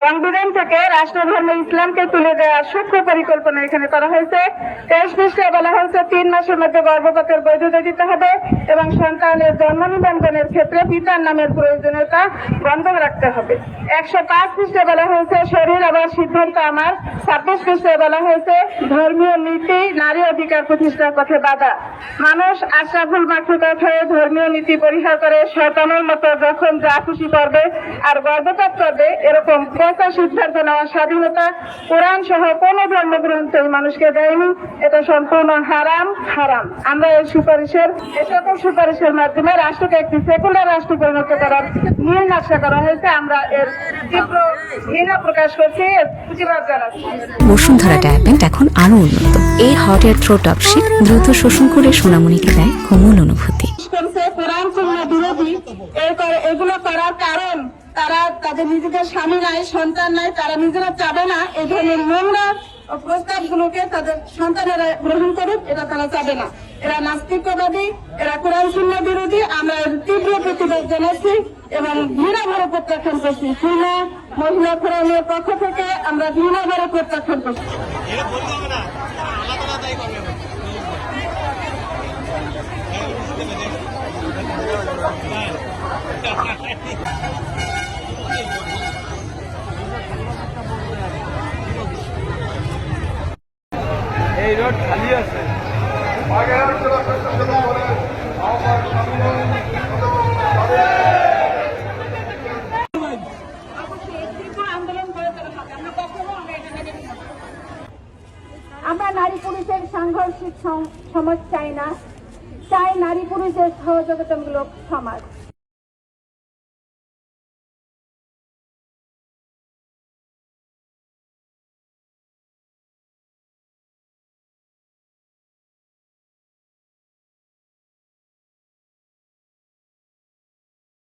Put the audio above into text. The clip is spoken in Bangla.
সংবিধান থেকে রাষ্ট্রধর্ম ইসলামকে তুলে দেওয়ার সূক্ষ্ম পরিকল্পনা এখানে করা হয়েছে। 23 পৃষ্ঠায় বলা হয়েছে 3 মাসের মধ্যে গর্ভপাতের বৈধতা দিতে হবে এবং সন্তানের জন্ম নিবন্ধনের ক্ষেত্রে পিতার নামের প্রয়োজনীয়তা বন্ধ রাখতে হবে। 105 পৃষ্ঠায় বলা হয়েছে শরীর আবার সিদ্ধান্ত আমার। 26 পৃষ্ঠায় বলা হয়েছে ধর্মীয় নীতি নারী অধিকার প্রতিষ্ঠার পথে বাধা। মানুষ আশরাফুল মাখলুকাত হয়ে ধর্মীয় নীতি পরিহার করে শয়তানের মতো যখন যা খুশি করবে আর গর্ভপাত করবে এরকম পচা সিদ্ধান্ত নেওয়ার স্বাধীনতা কোরআন সহ কোন ধর্মগ্রন্থই মানুষকে দেয়নি। এটা সম্পূর্ণ হারাম। আমরা এই সকল সুপারিশের মাধ্যমে রাষ্ট্রকে একটি সেকুলার রাষ্ট্র পরিণত করার নীল নকশা করা হয়েছে। আমরা এর তীব্র ঘৃণা প্রকাশ করছি, প্রতিবাদ জানাচ্ছি। বসুন্ধরা ডায়াপেন্ট এখন আরো উন্নত। এই হট এয়ার থ্রো টপশিট দ্রুত শোষণ করে সোনামণিকে দেয় কোমল অনুভূতি। কোরআন সুন্নাহ বিরোধী এগুলো করার কারণ তারা তাদের নিজেদের স্বামী নাই, সন্তান নাই, তারা নিজেরা চাবে না এই ধরনের নোংরা প্রস্তাবগুলোকে তাদের সন্তানেরা গ্রহণ করুক, এটা তারা চাবে না। এরা নাস্তিকবাদী, এরা কোরআন সুন্নাহ বিরোধী। আমরা এর তীব্র প্রতিবাদ জানাচ্ছি এবং ঘৃণাভরে প্রত্যাখ্যান করছি। সুন্নাহ মহিলা ফোরামের পক্ষ থেকে আমরা ঘৃণাভরে প্রত্যাখ্যান করছি। এই রোড খালি আছে। আমরা নারী পুরুষের সাংঘর্ষিক সমাজ চাই না, চাই নারী পুরুষের সহযোগিতামূলক সমাজ।